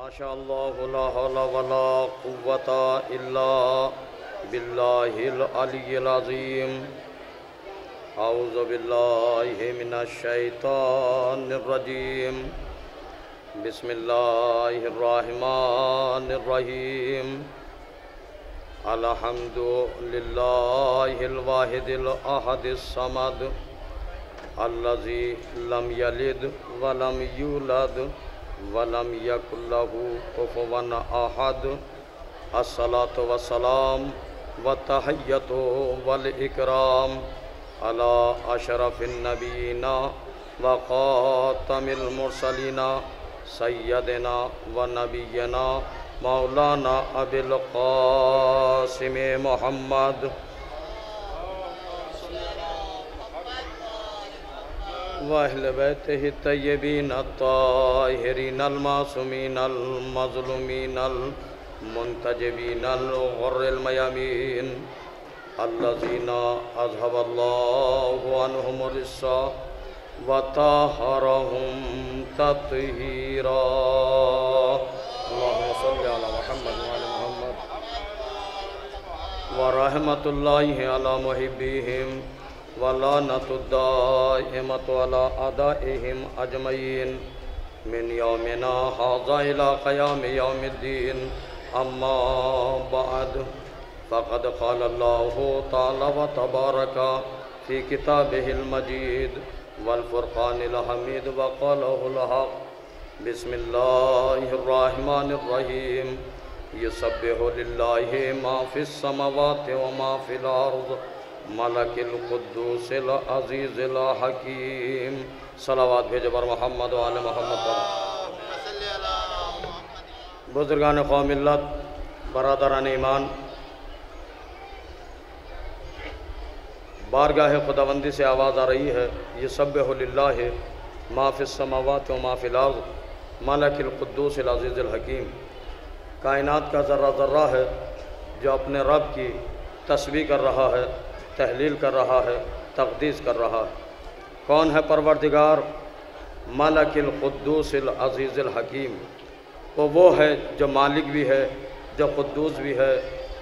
ماشاء اللہ لا حول ولا قوة الا باللہ العلی العظیم اعوذ باللہ من الشیطان الرجیم بسم اللہ الرحمن الرحیم الحمد للہ الواحد الاحد الصمد الذی لم یلد ولم یولد ولم یکن لہ کفوا احد الصلاۃ والسلام والتحیۃ والاکرام علی اشرف النبیین وخاتم المرسلین سیدنا ونبینا مولانا ابی القاسم محمد وأہل بیتہ الطیبین الطاہرین المعصومین المظلومین المنتجبین الغر المیامین الذین اذهب اللہ عنہم الرجس وطہرہم تطہیرا اللہم صلی علی محمد وعلی محمد ورحمۃ اللہ علی محبیہم ولعنۃ الدائمۃ علی اعدائہم اجمعین من یومنا ھذا الی قیام یوم الدین اما بعد فقد قال اللہ تعالی وتبارک فی کتابہ المجید والفرقان الحمید وقالہ الحق بسم اللہ الرحمن الرحیم یسبح للہ ما فی السماوات وما فی الارض ملک القدوس العزیز الحکیم صلوات بھیجے بر محمد وآل محمد پر بزرگان قوم ملت برادران ایمان بارگاہ خداوندی سے آواز آ رہی ہے یسبح للہ ما فی السماوات وما فی الارض ملک القدوس العزیز الحکیم کائنات کا ذرہ ذرہ ہے جو اپنے رب کی تسبیح کر رہا ہے تحلیل کر رہا ہے تقدیس کر رہا ہے کون ہے پروردگار ملک القدوس العزیز الحکیم وہ ہے جو مالک بھی ہے جو قدوس بھی ہے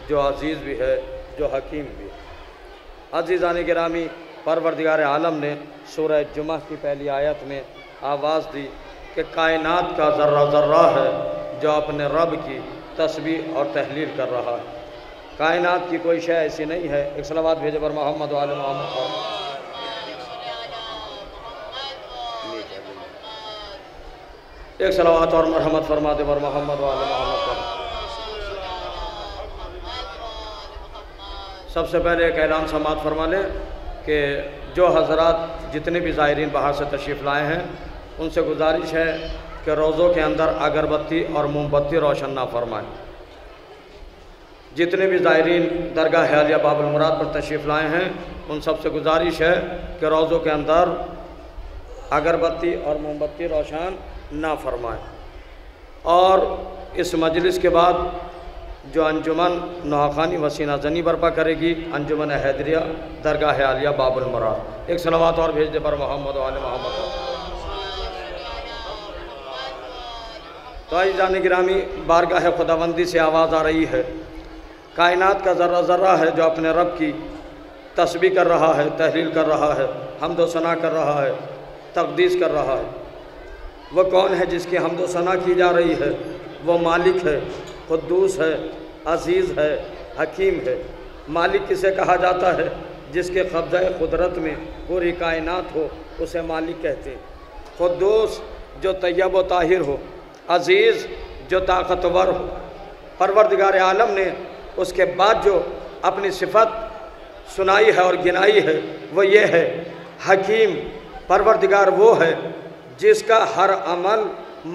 جو عزیز بھی ہے جو حکیم بھی ہے عزیزان گرامی پروردگار عالم نے سورہ جمعہ کی پہلی آیت میں آواز دی کہ کائنات کا ذرہ ذرہ ہے جو اپنے رب کی تسبیح اور تحلیل کر رہا ہے کائنات کی کوئی شے ایسی نہیں ہے ایک صلوات بھیجے بر محمد وآل محمد ایک صلوات اور مرحمت فرما دے بر محمد وآل محمد پر سب سے پہلے ایک اعلان سماعت فرما لیں کہ جو حضرات جتنے بھی زائرین باہر سے تشریف لائے ہیں ان سے گزارش ہے کہ روزوں کے اندر اگربتی اور موم بتی روشن نہ فرمائیں جتنے بھی زائرین درگاہ عالیہ باب المراد پر تشریف لائے ہیں ان سب سے گزارش ہے کہ روزوں کے اندر اگربتی اور موم بتی روشن نہ فرمائیں اور اس مجلس کے بعد جو انجمن نوحخانی وسینہ زنی برپا کرے گی انجمن حیدریہ درگاہ عالیہ باب المراد ایک صلوات اور بھیج دے پر محمد وآل محمد تو عزیزان گرامی بارگاہ خداوندی سے آواز آ رہی ہے کائنات کا ذرہ ذرہ ہے جو اپنے رب کی تسبیح کر رہا ہے تحلیل کر رہا ہے حمد و ثنا کر رہا ہے تقدیس کر رہا ہے وہ کون ہے جس کی حمد و ثنا کی جا رہی ہے وہ مالک ہے قدوس ہے عزیز ہے حکیم ہے مالک کسے کہا جاتا ہے جس کے قبضہ قدرت میں پوری کائنات ہو اسے مالک کہتے ہیں قدوس جو طیب و طاہر ہو عزیز جو طاقتور ہو پروردگار عالم نے اس کے بعد جو اپنی صفت سنائی ہے اور گنائی ہے وہ یہ ہے حکیم پروردگار وہ ہے جس کا ہر عمل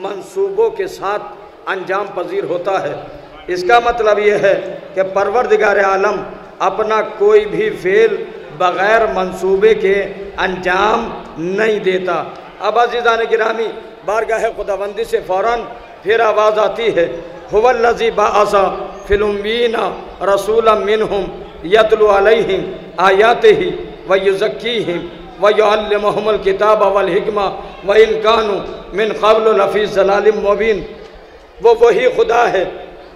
منصوبوں کے ساتھ انجام پذیر ہوتا ہے اس کا مطلب یہ ہے کہ پروردگار عالم اپنا کوئی بھی فعل بغیر منصوبے کے انجام نہیں دیتا اب عزیزان گرامی بارگاہ خداوندی سے فوراً پھر آواز آتی ہے هو الذی بعث فی الامیین رسولا منہم یتلو علیہم آیاتہ ویزکیہم وَيُعَلِّمُهُمُ الْكِتَابَ وَالْحِكْمَةَ وَإِنْ كَانُوا مِنْ قَبْلُ لَفِي ضَلَالٍ مُبِينٍ وہ وہی خدا ہے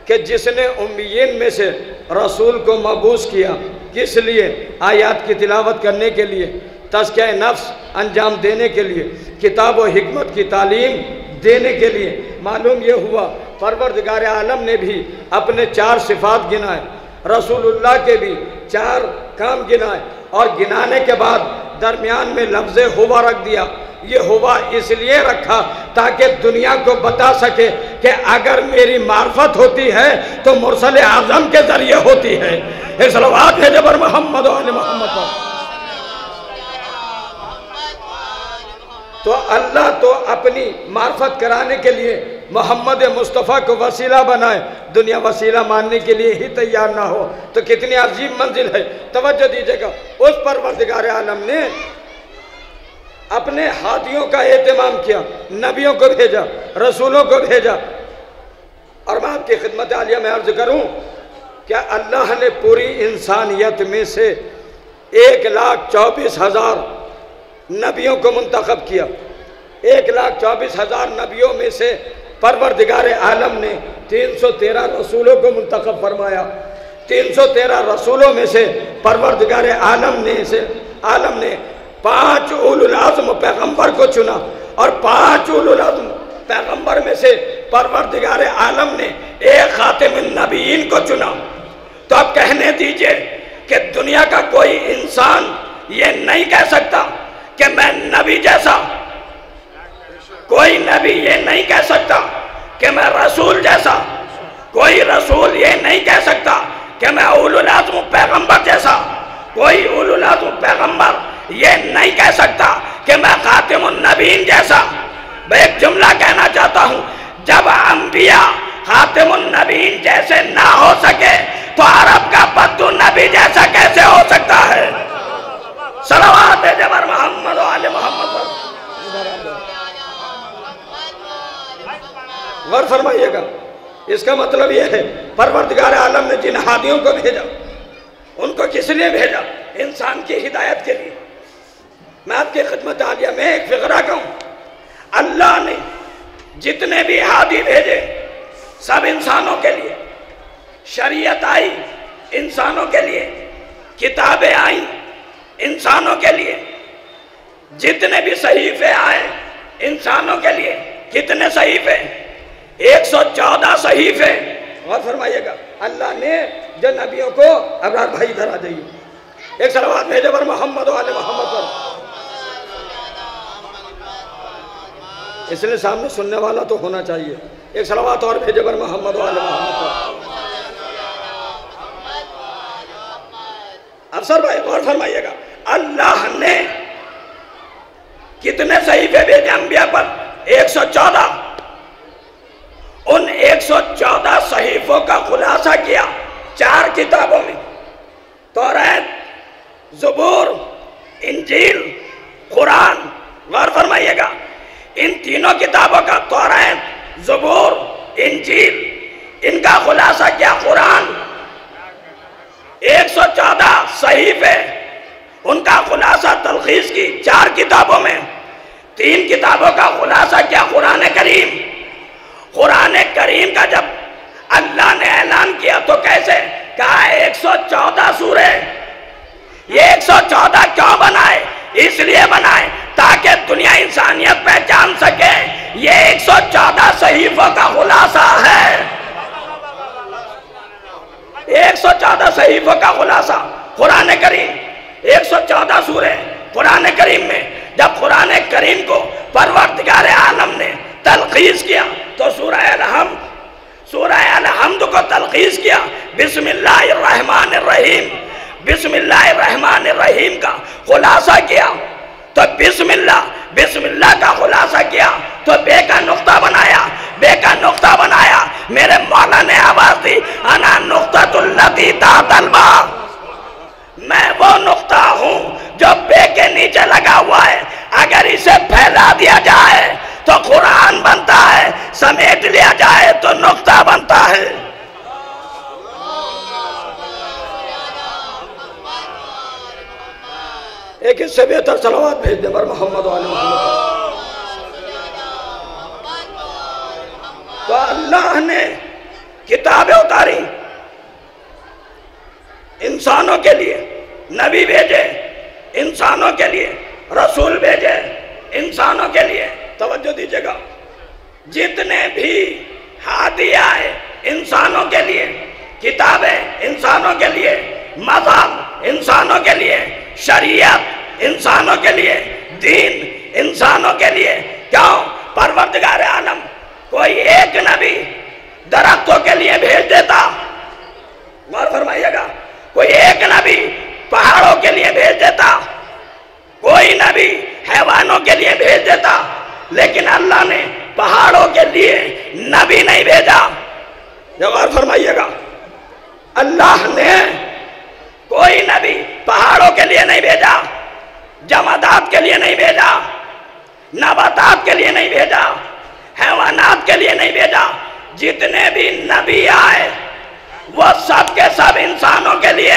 کہ جس نے امیین میں سے رسول کو مبعوث کیا، کس لیے؟ آیات کی تلاوت کرنے کے لیے، تزکیہ نفس انجام دینے کے لیے، کتاب و حکمت کی تعلیم دینے کے لیے۔ معلوم یہ ہوا پروردگار عالم نے بھی اپنے 4 صفات گنائے، رسول اللہ کے بھی 4 کام گنائے، اور گنانے کے بعد درمیان میں لفظ ہوا رکھ دیا۔ یہ ہوا اس لیے رکھا تاکہ دنیا کو بتا سکے کہ اگر میری معرفت ہوتی ہے تو مرسل اعظم کے ذریعے ہوتی ہے۔ ایک صلوات ہے جبر محمد و آل محمد پر۔ تو اللہ تو اپنی معرفت کرانے کے لیے محمد مصطفیٰ کو وسیلہ بنائے، دنیا وسیلہ ماننے کے لیے ہی تیار نہ ہو تو کتنی عظیم منزل ہے۔ توجہ دیجئے گا، اس پروردگار عالم نے اپنے ہادیوں کا اہتمام کیا، نبیوں کو بھیجا، رسولوں کو بھیجا۔ اور میں آپ کی خدمت عالیہ میں عرض کروں کہ اللہ نے پوری انسانیت میں سے 1,24,000 نبیوں کو منتخب کیا۔ 1,24,000 نبیوں میں سے پروردگار عالم نے 313 رسولوں کو منتخب فرمایا۔ 313 رسولوں میں سے پروردگار عالم نے 5 اولو العزم پیغمبر کو چنا، اور 5 اولو العزم پیغمبر میں سے پروردگار عالم نے ایک خاتم النبیین کو چنا۔ تو اب کہنے دیجئے کہ دنیا کا کوئی انسان یہ نہیں کہہ سکتا کہ میں نبی جیسا، کوئی نبی یہ نہیں کہہ سکتا کہ میں رسول جیسا، کوئی رسول یہ نہیں کہہ سکتا کہ میں اولو العزم پیغمبر جیسا، کوئی اولو العزم پیغمبر یہ نہیں کہہ سکتا کہ میں خاتم النبیین جیسا۔ میں ایک جملہ کہنا چاہتا ہوں، جب انبیاء خاتم النبیین جیسے نہ ہو سکے تو عرب کا بدو نبی جیسا کیسے ہو سکتا ہے؟ صلوات جبر محمد و آل محمد پر غور فرمائیے گا۔ اس کا مطلب یہ ہے پروردگار عالم نے جن ہادیوں کو بھیجا، ان کو کس لیے بھیجا؟ انسان کی ہدایت کے لیے۔ میں آپ کی خدمت عالیہ میں ایک فقرہ کہوں، اللہ نے جتنے بھی ہادی بھیجے سب انسانوں کے لیے، شریعت آئی انسانوں کے لیے، کتابیں آئیں انسانوں کے لیے، جتنے بھی صحیفے آئے انسانوں کے لیے۔ کتنے صحیفے؟ 114 صحیفے۔ غور فرمائیے گا، اللہ نے جو نبیوں کو، ابرار بھائی ادھر آ جائیے، ایک صلوات بھیجے پر محمد و آل محمد پر۔ اس لیے سامنے سننے والا تو ہونا چاہیے۔ ایک صلوات اور بھیجے پر محمد و آل محمد پر۔ افسر بھائی غور فرمائیے گا، اللہ نے کتنے صحیفے بھیجے انبیاء پر؟ 114۔ ان 114 صحیفوں کا خلاصہ کیا 4 کتابوں میں، توریت، زبور، انجیل، قرآن۔ غور فرمائیے گا، ان تینوں کتابوں کا، توریت، زبور، انجیل، ان کا خلاصہ کیا قرآن۔ 114 صحیفے، ان کا خلاصہ تلخیص کی 4 کتابوں میں۔ 3 کتابوں کا خلاصہ کیا قرآن کریم۔ قرآن کریم کا جب اللہ نے اعلان کیا تو کیسے کہا؟ 114 سورے۔ یہ 114 کیوں بنائے؟ اس لیے بنائے تاکہ دنیا انسانیت پہچان سکے یہ 114 صحیفوں کا خلاصہ ہے۔ 114 صحیفوں کا خلاصہ قرآن کریم، 114 سورے قرآن کریم میں۔ جب قرآن کریم کو پروردگار عالم نے تلخیص کیا تو سورہ الحمد کو تلخیص کیا، بسم اللہ الرحمن الرحیم، بسم اللہ الرحمن الرحیم کا خلاصہ کیا۔ تو بسم اللہ کا خلاصہ کیا تو بے کا نقطہ بنایا، بے کا نقطہ بنایا۔ میرے مولا نے آواز دی، انا نقطۃ التی تحت الباء، میں وہ نقطہ ہوں جو بے کے نیچے لگا ہوا ہے۔ اگر اسے پھیلا دیا جائے تو قرآن بنتا ہے، سمیٹ لیا جائے تو نقطہ بنتا ہے۔ ایک اس سے بہتر صلوات بھیج دے پر محمد و آل محمد۔ تو اللہ نے کتابیں اتاری، انسانوں کے لیے نبی بھیجے، انسانوں کے لیے رسول بھیجے، انسانوں کے لیے توجہ دیجیے گا، جتنے بھی ہادی آئے انسانوں کے لیے، کتابیں انسانوں کے لیے، مذہب انسانوں کے لیے، شریعت انسانوں کے لیے، دین انسانوں کے لیے۔ کیوں؟ پروردگار عالم کوئی ایک نبی درختوں کے لیے بھیج دیتا، غور فرمائیے گا، کوئی ایک نبی پہاڑوں کے لیے بھیج دیتا، کوئی نبی حیوانوں کے لیے بھیج دیتا، لیکن اللہ نے پہاڑوں کے لیے نبی نہیں بھیجا۔ غور فرمائیے گا، اللہ نے کوئی نبی پہاڑوں کے لیے نہیں بھیجا، جمادات کے لیے نہیں بھیجا، نباتات کے لیے نہیں بھیجا، حیوانات کے لیے نہیں بھیجا۔ جتنے بھی نبی آئے وہ سب کے سب انسانوں کے لیے،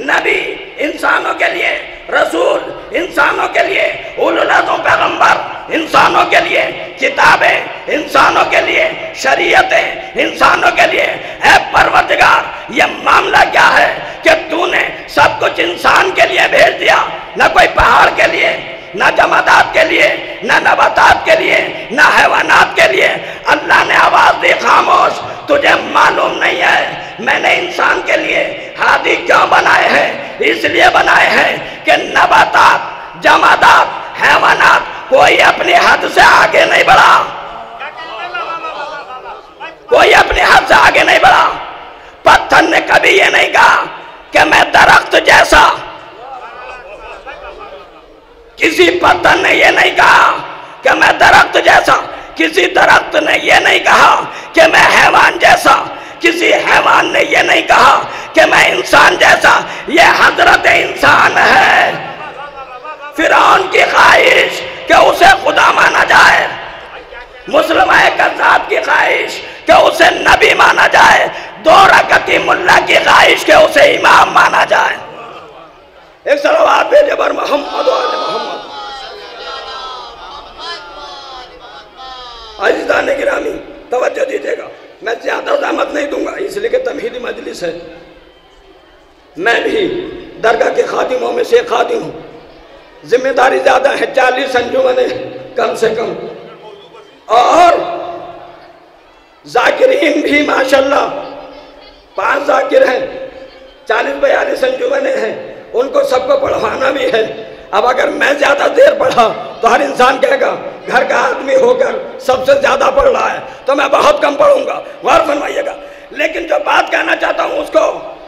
نبی انسانوں کے لیے، رسول انسانوں کے لیے، اولو العزم پیغمبر انسانوں کے لیے، کتابیں انسانوں کے لیے، شریعتیں انسانوں کے لیے۔ اے پروردگار، یہ معاملہ کیا ہے کہ تو نے سب کچھ انسان کے لیے بھیج دیا، نہ کوئی پہاڑ کے لیے، نہ جمادات کے لیے، نہ نباتات کے لیے، نہ حیوانات کے لیے۔ اللہ نے آواز دی، خاموش، تجھے معلوم نہیں ہے میں نے انسان کے لیے ہادی کیوں بنائے ہیں؟ اس لیے بنائے ہیں کہ نباتات، جمادات، حیوانات کوئی اپنی حد سے آگے نہیں بڑھا، کوئی اپنی حد سے آگے نہیں بڑھا۔ پتھر نے کبھی یہ نہیں کہا کہ میں درخت جیسا، کسی پتھر نے یہ نہیں کہا کہ میں درخت جیسا، کسی درخت نے یہ نہیں کہا کہ میں حیوان جیسا، کسی حیوان نے یہ نہیں کہا کہ میں انسان جیسا۔ یہ حضرت انسان ہے۔ فرعون کی خواہش کہ اسے خدا مانا جائے، مسلمہ کذاب کی خواہش کہ اسے نبی مانا جائے، دو رکعتی ملا کی خواہش کہ اسے امام مانا جائے۔ ایک صلوات بھیجے بر محمد و آل محمد۔ عزیزان گرامی توجہ دیجیے گا، میں زیادہ زحمت نہیں دوں گا اس لیے کہ تمہیدی مجلس ہے، میں بھی درگاہ کے خادموں میں سے خادم ہوں، ذمہ داری زیادہ ہے، 40 انجمنیں کم سے کم، اور ذاکرین بھی ماشاءاللہ 5 ذاکر ہیں، 40-42 انجمنیں ہیں، ان کو سب کو پڑھوانا بھی ہے۔ اب اگر میں زیادہ دیر پڑھا تو ہر انسان کہے گا گھر کا آدمی ہو کر سب سے زیادہ پڑھ رہا ہے، تو میں بہت کم پڑھوں گا، غور فرمائیے گا۔ لیکن جو بات کہنا چاہتا ہوں اس کو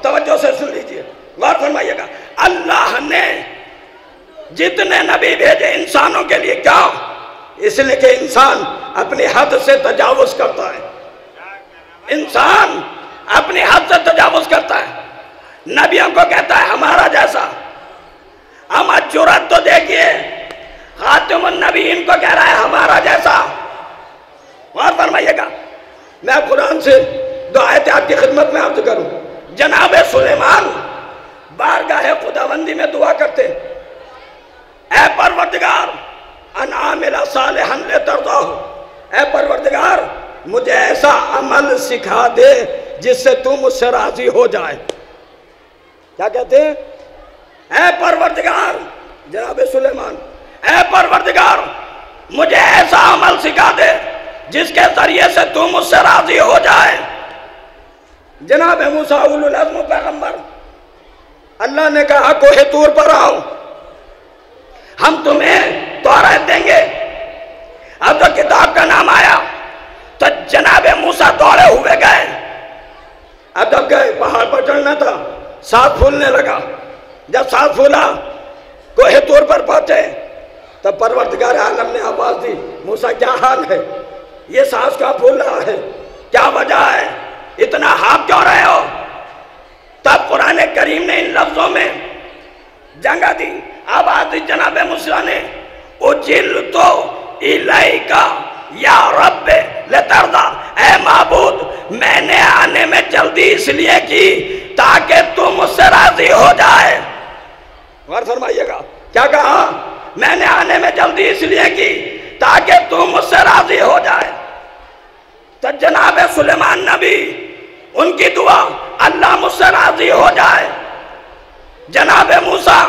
توجہ سے سن لیجئے، غور فرمائیے گا۔ اللہ نے جتنے نبی بھیجے انسانوں کے لیے، کیا؟ اس لیے کہ انسان اپنی حد سے تجاوز کرتا ہے، انسان اپنی حد سے تجاوز کرتا ہے، نبیوں کو کہتا ہے ہمارا جیسا۔ اما جرات تو دیکھئے، خاتم النبیین کو کہہ رہا ہے ہمارا جیسا۔ غور فرمائیے گا، میں قرآن سے 2 آیتیں آپ کی خدمت میں عرض کروں۔ جناب سلیمان بارگاہ خداوندی میں دعا کرتے، اے پروردگار ان عامل صالحا لترضاہ، اے پروردگار مجھے ایسا عمل سکھا دے جس سے تو مجھ سے راضی ہو جائے۔ کیا کہتے ہیں؟ اے پروردگار، جناب سلیمان، اے پروردگار مجھے ایسا عمل سکھا دے جس کے ذریعے سے تو مجھ سے راضی ہو جائے۔ جناب موسیٰ اولو العزم پیغمبر، اللہ نے کہا کوہ طور پر آؤ، ہم تمہیں توریت دیں گے۔ اب تو کتاب کا نام آیا تو جناب موسیٰ دوڑے ہوئے گئے۔ اب جب گئے پہاڑ پر چڑھنا تھا، ساتھ پھولنے لگا، جب ساتھ پھولا کوہ طور پر پہنچے تب پروردگار عالم نے آواز دی، موسیٰ کیا حال ہے؟ یہ سانس کیا پھول رہا ہے؟ کیا وجہ ہے؟ اتنا ہانپ کیوں رہے ہو؟ تب قرآن کریم نے ان لفظوں میں جنگا دی، آواز دی جناب موسیٰ نے، اجلتو الیکا یا رب لترضا، اے معبود میں نے آنے میں جلدی اس لیے کی تاکہ تم مجھ سے راضی ہو جائے۔ غور فرمائیے گا، کیا کہا؟ میں نے آنے میں جلدی اس لیے کی تاکہ تم مجھ سے راضی ہو جائے۔ تو جناب سلیمان نبی ان کی دعا اللہ مجھ سے راضی ہو جائے، جناب موسیٰ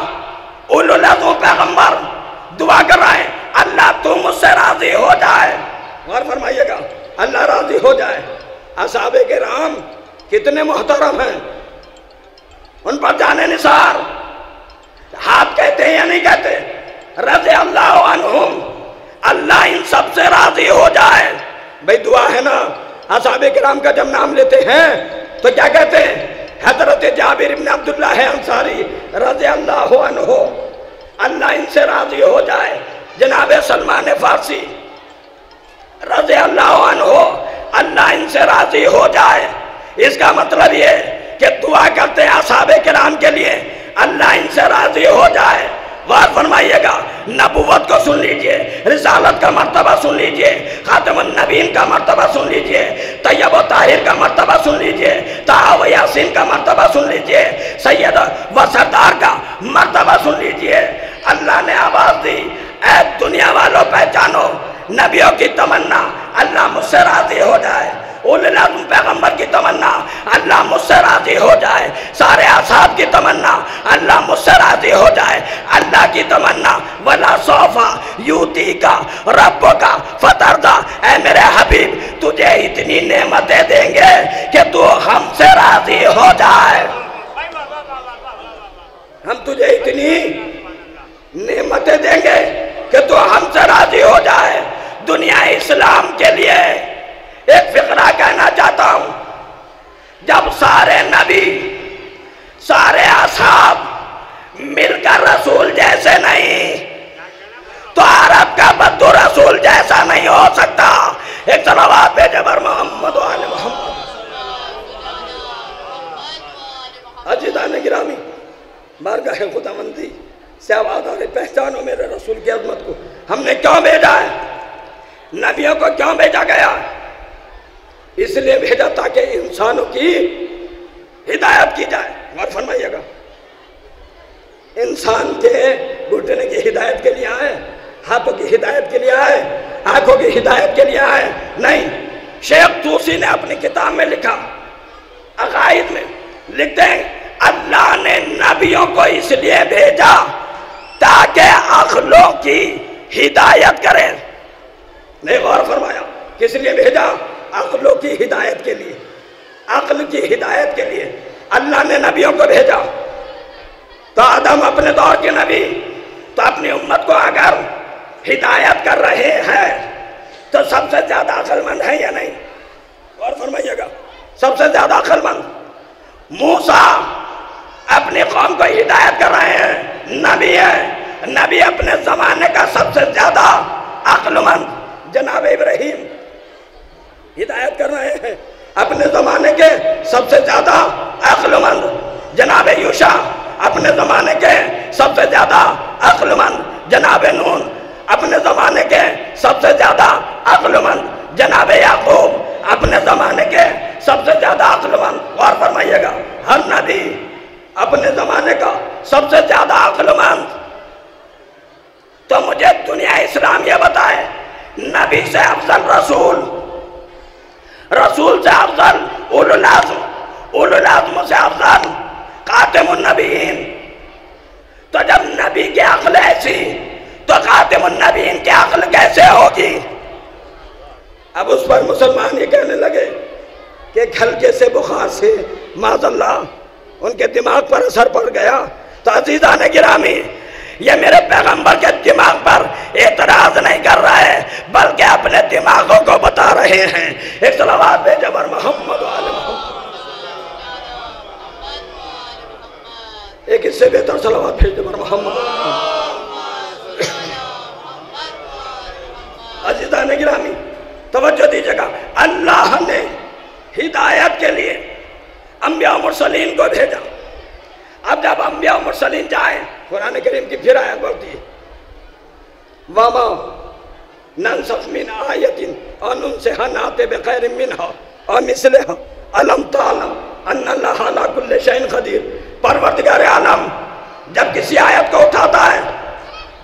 اولو العزم پیغمبر دعا کر رہے ہیں اللہ تو مجھ سے راضی ہو جائے، غور فرمائیے گا، اللہ راضی ہو جائے۔ اصحاب کرام کتنے محترم ہیں، ان پر جانے نثار ہاتھ کہتے ہیں یا نہیں کہتے؟ رضی اللہ عنہم، اللہ ان سب سے راضی ہو جائے۔ بھئی دعا ہے نا، اصحاب کرام کا جب نام لیتے ہیں تو کیا کہتے ہیں؟ حضرت جابر بن عبداللہ انصاری رضی اللہ عنہ، اللہ ان سے راضی ہو جائے۔ جناب سلمان فارسی رضی اللہ عنہ، اللہ ان سے راضی ہو جائے۔ اس کا مطلب یہ کہ دعا کرتے ہیں اصحاب کرام کے لیے اللہ ان سے راضی ہو جائے۔ غور فرمائیے گا، نبوت کو سن لیجئے، رسالت کا مرتبہ سن لیجئے، خاتم النبیین کا مرتبہ سن لیجئے، طیب و طاہر کا مرتبہ سن لیجئے، طٰہٰ و یاسین کا مرتبہ سن لیجئے، سید و سردار کا مرتبہ سن لیجئے۔ اللہ نے آواز دی، اے دنیا والوں پہچانو نبیوں کی تمنا اللہ مجھ سے راضی ہو جائے، اولو العزم پیغمبر کی تمنا اللہ مجھ سے راضی ہو جائے، سارے اصحاب کی تمنا اللہ مجھ سے راضی ہو جائے۔ اللہ کی تمنا وَلَا سَوْفَ يُؤْتِيكَ رَبُّكَ فَتَرْضَىٰ، اے میرے حبیب تجھے اتنی نعمتیں دیں گے کہ تو ہم سے راضی ہو جائے، ہم تجھے اتنی نعمتیں دیں گے کہ تو ہم سے راضی ہو جائے۔ دنیا اسلام کے لیے ایک فقرہ کہنا چاہتا ہوں، جب سارے نبی سارے اصحاب مل کر رسول جیسے نہیں تو عرب کا بدو رسول جیسا نہیں ہو سکتا۔ ایک صلوات بھیجے بر محمد و آل محمد۔ عزیزان گرامی، بارگاہ خداوندی سے آواز آ رہی، پہچانو میرے رسول کی عظمت کو۔ ہم نے کیوں بھیجا ہے؟ نبیوں کو کیوں بھیجا گیا؟ اس لیے بھیجا تاکہ انسانوں کی ہدایت کی جائے۔ غور فرمائیے گا، انسان کے گھٹنے کی ہدایت کے لیے آئے، ہاتھوں کی ہدایت کے لیے آئے، آنکھوں کی ہدایت کے لیے آئے نہیں۔ شیخ طوسی نے اپنی کتاب میں لکھا، عقائد میں لکھتے ہیں اللہ نے نبیوں کو اس لیے بھیجا تاکہ عقلوں کی ہدایت کریں۔ نہیں، غور فرمایا، کس لیے بھیجا؟ عقلوں کی ہدایت کے لیے، عقل کی ہدایت کے لیے اللہ نے نبیوں کو بھیجا۔ تو آدم اپنے دور کے نبی تو اپنی امت کو اگر ہدایت کر رہے ہیں تو سب سے زیادہ عقل مند ہے یا نہیں؟ غور فرمائیے گا، سب سے زیادہ عقل مند موسیٰ اپنی قوم کو ہدایت کر رہے ہیں، نبی ہے، نبی اپنے زمانے کا سب سے زیادہ عقل مند جناب ابراہیم ہدایت کر رہے ہیں، اپنے زمانے کے سب سے زیادہ عقل مند جناب یوشع، اپنے زمانے کے سب سے زیادہ عقل مند جناب نون، اپنے زمانے کے سب سے زیادہ عقل مند جناب یعقوب، اپنے زمانے کے سب سے زیادہ عقل مند۔ غور فرمائیے گا، ہر نبی اپنے زمانے کا سب سے زیادہ عقل مند۔ تو مجھے دنیا اسلام یہ بتائے، نبی سے افضل رسول، رسول سے افضل اولو العزم، اولو العزم سے افضل خاتم النبیین۔ تو جب نبی کی عقل ایسی تو خاتم النبیین کی عقل کیسے ہوگی؟ اب اس پر مسلمان یہ کہنے لگے کہ ہلکے سے بخار سے معاذ اللہ ان کے دماغ پر اثر پڑ گیا۔ تو عزیزان گرامی، یہ میرے پیغمبر کے دماغ پر اعتراض نہیں کر رہا ہے بلکہ اپنے دماغوں کو بتا رہے ہیں۔ ایک صلوات بھیجے بر محمد و آل محمد۔ ایک اس سے بہتر صلوات بھیجے بر محمد۔ عزیزان گرامی توجہ دیجیے گا، اللہ نے ہدایت کے لیے انبیاء و مرسلین کو بھیجا۔ اب جب انبیاء و مرسلین جائیں، قرآن کریم کی پھر آیت بڑھتی ہے، وَمَا نَنْسَخْ مِنْ آیَةٍ أَوْ نُنْسِهَا نَأْتِ بِخَيْرٍ مِنْهَا أَوْ مِثْلِهَا أَلَمْ تَعْلَمْ أَنَّ اللَّهَ عَلَىٰ كُلِّ شَيْءٍ قَدِيرٌ۔ پروردگار عالم جب کسی آیت کو اٹھاتا ہے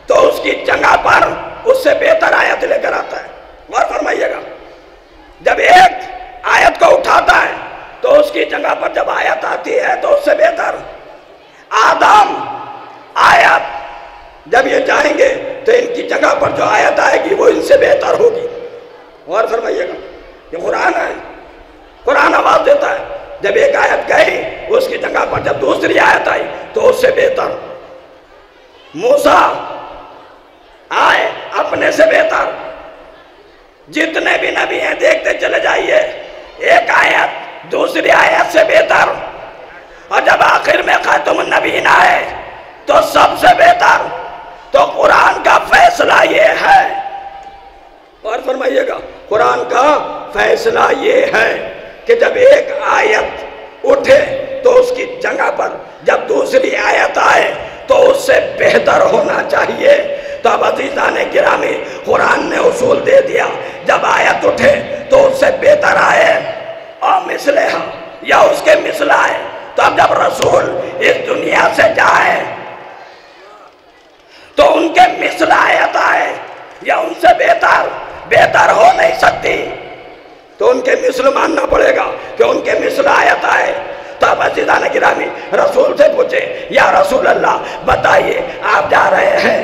تو اس کی جگہ پر اس سے بہتر آیت لے کر آتا ہے۔ غور فرمائیے گا، جب ایک آیت کو اٹھاتا ہے تو اس کی جگہ پر جب آیت آتی ہے تو اس سے بہتر آدم آیت جب یہ جائیں گے تو ان کی جگہ پر جو آیت آئے گی وہ ان سے بہتر ہوگی. اور فرمائیے گا یہ قرآن ہے, قرآن آواز دیتا ہے. جب ایک آیت گئی اس کی جگہ پر جب دوسری آیت آئی تو اس سے بہتر. موسیٰ آئے اپنے سے بہتر. جتنے بھی نبی ہیں دیکھتے چلے جائیے, ایک آیت دوسری آیت سے بہتر. اور جب آخر میں خاتم النبیین آئے تو سب سے بہتر. تو قرآن کا فیصلہ یہ ہے, اور فرمائیے گا قرآن کا فیصلہ یہ ہے کہ جب ایک آیت اٹھے تو اس کی جگہ پر جب دوسری آیت آئے تو اس سے بہتر ہونا چاہیے. تو اب عزیزان گرامی قرآن نے اصول دے دیا, جب آیت اٹھے تو اس سے بہتر آئے اور مثلہ یا اس کے مثل آئے. تو اب جب رسول اس دنیا سے جائے تو ان کے مثل آیت آئے یا ان سے بہتر ہو نہیں سکتی, تو ان کے مثل ماننا پڑے گا کہ ان کے مثل آیت آئے. تو اب عزیزان گرامی رسول سے پوچھے یا رسول اللہ بتائیے آپ جا رہے ہیں,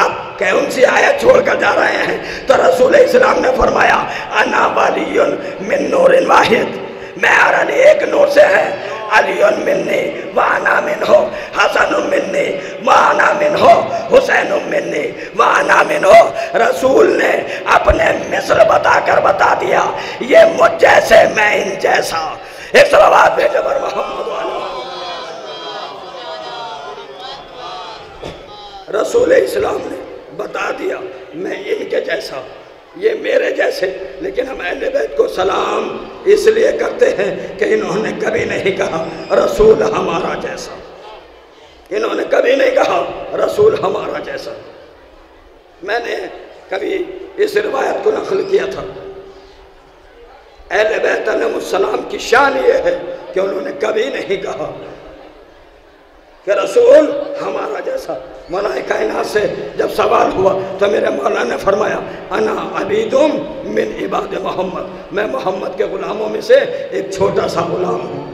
آپ کون سی آیت چھوڑ کر جا رہے ہیں؟ تو رسول اسلام نے فرمایا انا ولی من نور واحد, میں اور علی ایک نور سے ہے. علی منی وانا منہ, حسن منی وانا منہ, حسین منی وانا منہ. رسول نے اپنے مثل بتا کر بتا دیا, یہ مجھ جیسے میں ان جیسا. ایک صلوات بھیجو بر محمد رسول اسلام نے بتا دیا میں ان کے جیسا, یہ میرے جیسے. لیکن ہم اہل بیت کو سلام اس لیے کرتے ہیں کہ انہوں نے کبھی نہیں کہا رسول ہمارا جیسا, انہوں نے کبھی نہیں کہا رسول ہمارا جیسا. میں نے کبھی اس روایت کو نقل کیا تھا. اہل بیت علیہ السلام کی شان یہ ہے کہ انہوں نے کبھی نہیں کہا کہ رسول ہمارا جیسا. مولا کائنات سے جب سوال ہوا تو میرے مولا نے فرمایا انا عبیدم من عباد محمد, میں محمد کے غلاموں میں سے ایک چھوٹا سا غلام ہوں.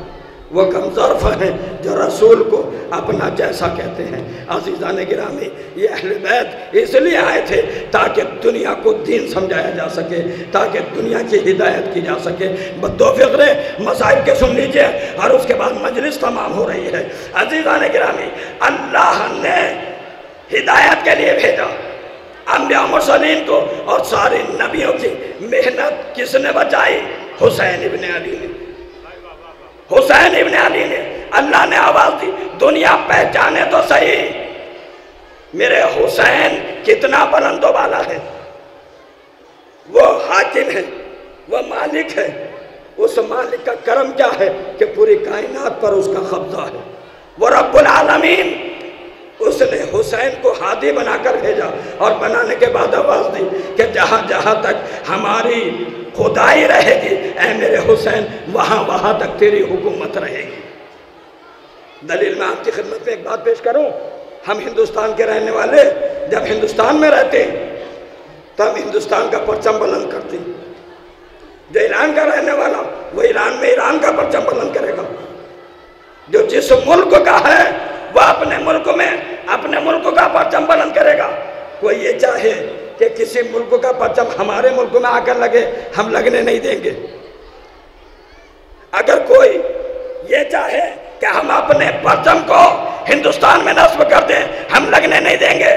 وہ کم ظرف ہیں جو رسول کو اپنا جیسا کہتے ہیں. عزیزان گرامی یہ اہل بیت اس لیے آئے تھے تاکہ دنیا کو دین سمجھایا جا سکے, تاکہ دنیا کی ہدایت کی جا سکے. دو فقرے مسائل کے سن لیجئے اور اس کے بعد مجلس تمام ہو رہی ہے. عزیزان گرامی اللہ نے ہدایت کے لیے بھیجا انبیاء مرسلین کو, اور سارے نبیوں کی محنت کس نے بچائی؟ حسین ابن علی نے. حسین ابن علی نے اللہ نے آواز دی دنیا پہچانے تو صحیح میرے حسین کتنا بلند و بالا ہے. وہ حاکم ہے, وہ مالک ہے. اس مالک کا کرم کیا ہے کہ پوری کائنات پر اس کا قبضہ ہے. وہ رب العالمین اس نے حسین کو ہادی بنا کر بھیجا, اور بنانے کے بعد آواز دی کہ جہاں جہاں تک ہماری خدائی رہے گی اے میرے حسین وہاں تک تیری حکومت رہے گی. دلیل میں آپ کی خدمت میں ایک بات پیش کروں. ہم ہندوستان کے رہنے والے جب ہندوستان میں رہتے ہیں تو ہم ہندوستان کا پرچم بلند کرتے ہیں. جو ایران کا رہنے والا وہ ایران میں ایران کا پرچم بلند کرے گا. جو جس ملک کا ہے وہ اپنے ملک کا پرچم بلند کرے گا. کوئی یہ چاہے کہ کسی ملک کا پرچم ہمارے ملک میں آ کر لگے, ہم لگنے نہیں دیں گے. اگر کوئی یہ چاہے کہ ہم اپنے پرچم کو ہندوستان میں نصب کر دیں, ہم لگنے نہیں دیں گے.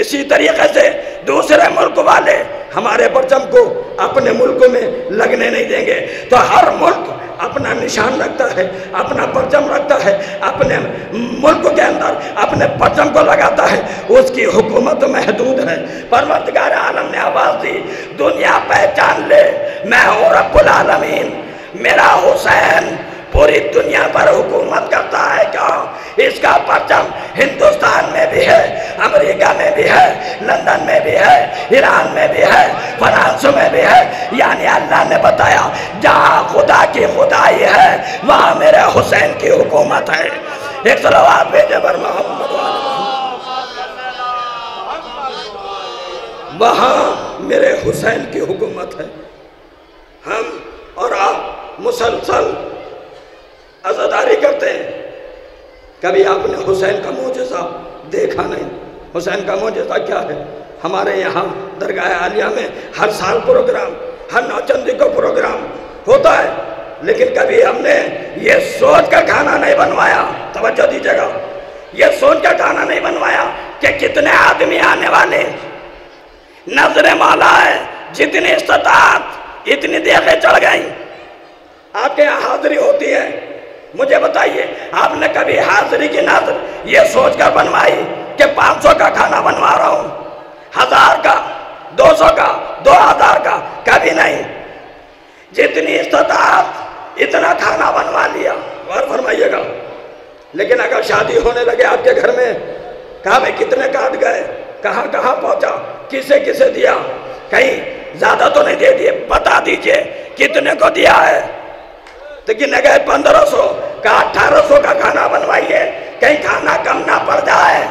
اسی طریقے سے دوسرے ملک والے ہمارے پرچم کو اپنے ملک میں لگنے نہیں دیں گے. تو ہر ملک اپنا نشان رکھتا ہے, اپنا پرچم رکھتا ہے, اپنے ملک کے اندر اپنے پرچم کو لگاتا ہے. اس کی حکومت محدود ہے. پروردگار عالم نے آواز دی دنیا پہچان لے میں ہوں رب العالمین, میرا حسین پوری دنیا پر حکومت کرتا ہے. کیوں؟ اس کا پرچم ہندوستان میں بھی ہے, امریکہ میں بھی ہے, لندن میں بھی ہے, ایران میں بھی ہے, فرانس میں بھی ہے. یعنی اللہ نے بتایا جہاں خدا کی خدائی ہے وہاں میرے حسین کی حکومت ہے. ایک صلوات بھیجے بر محمد, وہاں میرے حسین کی حکومت ہے. ہم اور آپ مسلسل عزاداری کرتے ہیں، کبھی آپ نے حسین کا معجزہ دیکھا نہیں۔ حسین کا معجزہ کیا ہے؟ ہمارے یہاں درگاہ عالیہ میں ہر سال پروگرام، ہر نوچندی کو پروگرام ہوتا ہے، لیکن کبھی ہم نے یہ سوچ کا کھانا نہیں بنوایا، توجہ دیجیے گا، یہ سوچ کا کھانا نہیں بنوایا کہ کتنے آدمی آنے والے، نظر مولا ہے، جتنی استطاعت اتنی دیکھیں چڑھ گئیں۔ آپ کے یہاں حاضری ہوتی ہے، مجھے بتائیے آپ نے کبھی حاضری کی نظر یہ سوچ کر بنوائی کہ 500 کا کھانا بنوا رہا ہوں، 1000 کا، 200 کا، 2000 کا؟ کبھی نہیں۔ جتنی استطاعت اتنا کھانا بنوا لیا، غور فرمائیے گا۔ لیکن اگر شادی ہونے لگے آپ کے گھر میں، کہا بھئی کتنے کاٹ گئے، کہاں کہاں پہنچا، کسے کسے دیا، کہیں زیادہ تو نہیں دے دیے، بتا دیجئے کتنے کو دیا ہے؟ تو گنے گئے 1500، کہا 1800 کا کھانا بنوائیے، کہیں کھانا کم نہ پڑ جائے۔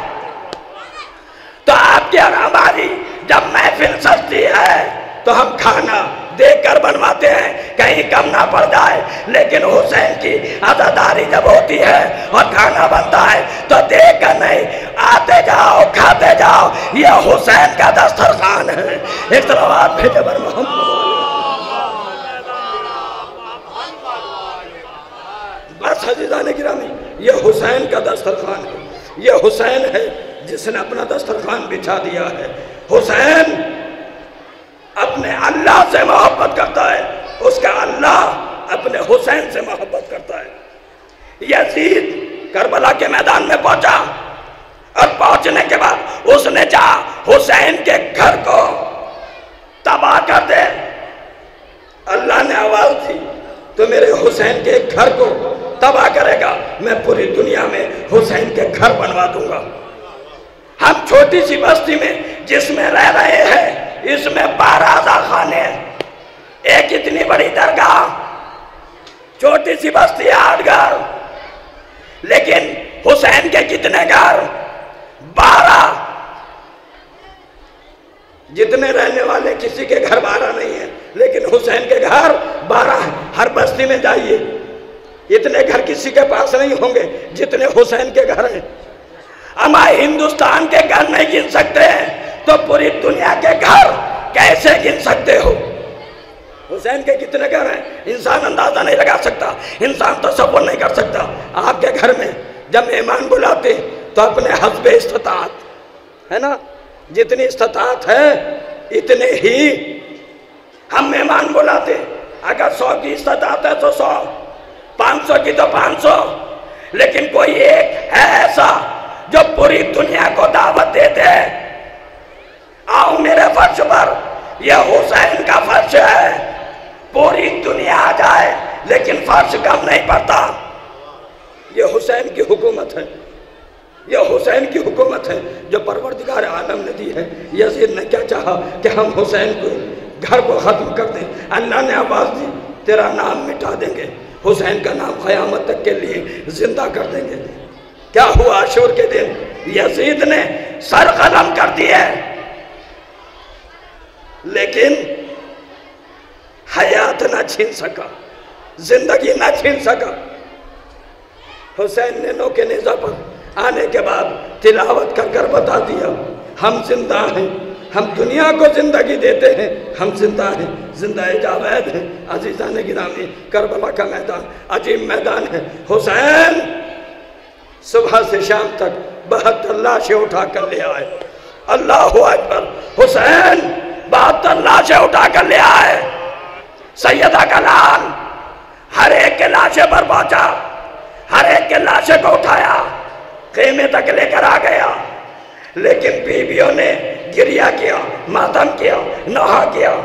تو آپ کی اور ہماری جب محفل سجتی ہے تو ہم کھانا دیکھ کر بنواتے ہیں کہیں کم نہ پڑ جائے، لیکن حسین کی عزاداری جب ہوتی ہے اور کھانا بنتا ہے تو دیکھ کر نہیں، آتے جاؤ کھاتے جاؤ، یہ حسین کا دسترخوان ہے۔ ایک طرف آپ بھیجے بر محمد، بس عزیزان گرامی، یہ حسین کا دسترخوان ہے، یہ حسین ہے جس نے اپنا دسترخوان بچھا دیا ہے۔ حسین اپنے اللہ سے محبت کرتا ہے، اس کا اللہ اپنے حسین سے محبت کرتا ہے۔ یزید کربلا کے میدان میں پہنچا اور پہنچنے کے بعد اس نے چاہا حسین کے گھر کو تباہ کر دے۔ اللہ نے آواز دی تو میرے حسین کے گھر کو تباہ کرے گا، میں پوری دنیا میں حسین کے گھر بنوا دوں گا۔ ہم چھوٹی سی بستی میں جس میں رہ رہے ہیں، اس میں 12,000 خانے ہیں، ایک اتنی بڑی درگاہ، چھوٹی سی بستی 8 گھر، لیکن حسین کے کتنے گھر؟ 12۔ جتنے رہنے والے کسی کے گھر 12 نہیں ہیں، لیکن حسین کے گھر 12 ہیں۔ ہر بستی میں جائیے، اتنے گھر کسی کے پاس نہیں ہوں گے جتنے حسین کے گھر ہیں۔ اما ہندوستان کے گھر نہیں گن سکتے ہیں تو پوری دنیا کے گھر کیسے گن سکتے ہو؟ حسین کے کتنے گھر ہیں انسان اندازہ نہیں لگا سکتا، انسان تصور نہیں کر سکتا۔ آپ کے گھر میں جب مہمان بلاتے تو اپنے حسب استطاعت ہے نا، جتنی استطاعت ہے اتنے ہی ہم مہمان بلاتے۔ اگر 100 کی استطاعت ہے تو 100، 500 کی تو 500، لیکن کوئی ایک ہے ایسا جو پوری دنیا کو دعوت دیتے ہیں، آؤ میرے فرش پر، یہ حسین کا فرش ہے، پوری دنیا آ جائے لیکن فرش کم نہیں پڑتا۔ یہ حسین کی حکومت ہے، یہ حسین کی حکومت ہے جو پروردگار عالم نے دی ہے۔ یزید نے کیا چاہا کہ ہم حسین کو گھر کو ختم کر دیں، اللہ نے آواز دی تیرا نام مٹا دیں گے، حسین کا نام قیامت تک کے لیے زندہ کر دیں گے۔ کیا ہوا عاشور کے دن؟ یزید نے سر قلم کر دیا، لیکن حیات نہ چھین سکا، زندگی نہ چھین سکا۔ حسین نے نو کے نیزہ پر آنے کے بعد تلاوت کر کر بتا دیا ہم زندہ ہیں، ہم دنیا کو زندگی دیتے ہیں، ہم زندہ ہیں، زندہ جاوید ہیں۔ عزیزان گرامی، کربلا کا میدان عجیب میدان ہے۔ حسین صبح سے شام تک 72 لاشیں اٹھا کر لے آئے، اللہ اکبر۔ حسین 72 لاشیں اٹھا کر لے آئے، سیدہ کا لال ہر ایک کے لاشے پر پہنچا، ہر ایک کے لاشے کو اٹھایا، خیمے تک لے کر آ گیا، لیکن بیویوں نے گریہ کیا، ماتم کیا، نوحہ کیا۔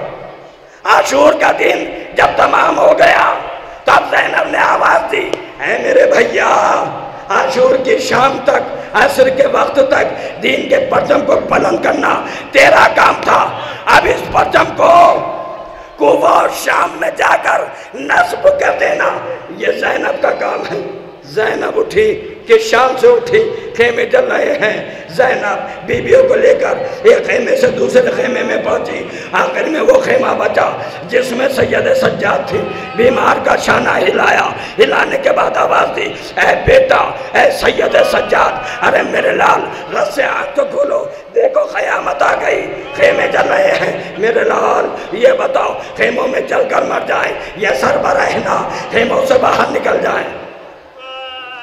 عاشور کا دن جب تمام ہو گیا تب زینب نے آواز دی، اے میرے بھیا، عاشور کی شام تک، عصر کے وقت تک دین کے پرچم کو بلند کرنا تیرا کام تھا، اب اس پرچم کو کوفہ اور شام میں جا کر نصب کر دینا، یہ زینب کا کام ہے۔ زینب اٹھی کہ شام سے اٹھی خیمے جل رہے ہیں، زینب بیویوں کو لے کر ایک خیمے سے دوسرے خیمے میں پہنچی، آخر میں وہ خیمہ بچا جس میں سید سجاد تھی، بیمار کا شانہ ہلایا، ہلانے کے بعد آواز دی، اے بیٹا، اے سید سجاد، ارے میرے لال رس سے آنکھ تو کھولو، دیکھو قیامت آ گئی، خیمے جل رہے ہیں، میرے لال یہ بتاؤ خیموں میں جل کر مر جائیں یا سر برہنا خیموں سے باہر نکل جائیں؟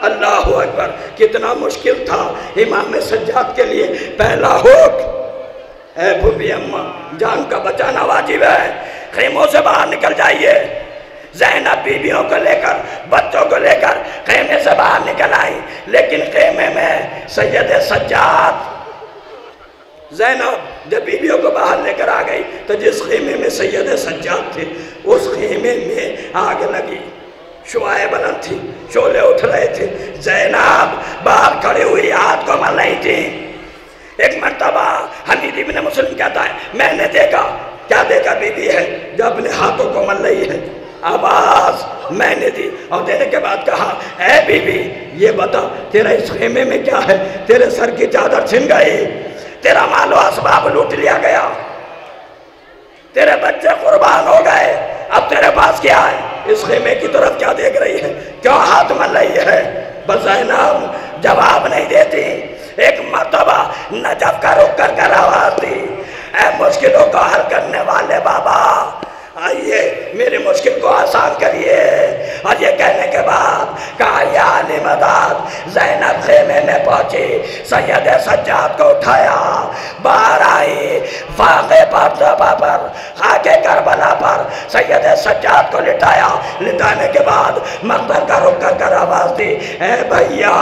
اللہ اکبر، کتنا مشکل تھا امام سجاد کے لیے پہلا حکم، اے بھوبی اماں جان کا بچانا واجب ہے، خیموں سے باہر نکل جائیے۔ زینب بیویوں کو لے کر بچوں کو لے کر خیمے سے باہر نکل آئی، لیکن خیمے میں سید سجاد، زینب جب بیویوں کو باہر لے کر آ گئی تو جس خیمے میں سید سجاد تھے اس خیمے میں آگ لگی، شعائیں بلند تھی، شعلے اٹھ رہے تھے، زینب باہر کھڑی ہوئی ہاتھ کو مل رہی تھی۔ ایک مرتبہ حمید ابن مسلم کہتا ہے میں نے دیکھا، کیا دیکھا؟ بی بی ہے جو اپنے ہاتھوں کو مل رہی ہے، آواز میں نے دی اور دینے کے بعد کہا اے بی بی یہ بتا تیرا اس خیمے میں کیا ہے؟ تیرے سر کی چادر چھن گئی، تیرا مال و اسباب لوٹ لیا گیا، تیرے بچے قربان ہو گئے، اب تیرے پاس کیا ہے؟ اس خیمے کی طرف کیا دیکھ رہی ہے؟ کیوں ہاتھ مل رہی ہے؟ بس زینب جواب نہیں دیتی۔ ایک مرتبہ نجف کا رک کر آواز دی، اے مشکلوں کو حل کرنے والے بابا آئیے میری مشکل کو آسان کریے۔ اور یہ کہنے کے بعد کہا یا علی مدد، زینب خیمے میں پہنچی، سید سجاد کو اٹھایا، باہر آئی، واقع پر دبا پر خاک کربلا پر سید سجاد کو لٹایا، لٹانے کے بعد مقبر کا رک کر آواز دی، اے بھیا،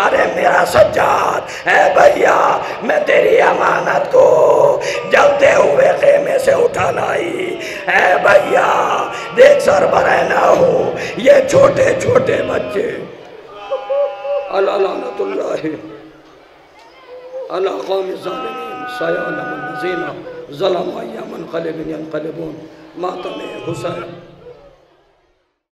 ارے میرا سجاد، اے بھیا میں تیری امانت کو جلتے ہوئے خیمے سے اٹھا لائی، اے بھیا دیکھ سر برہنہ ہوں، یہ چھوٹے چھوٹے بچے، اللہ لعنت اللہ علی قوم الظالمین سیعلم الذین ظلموا ای منقلب ینقلبون، ماتم حسین۔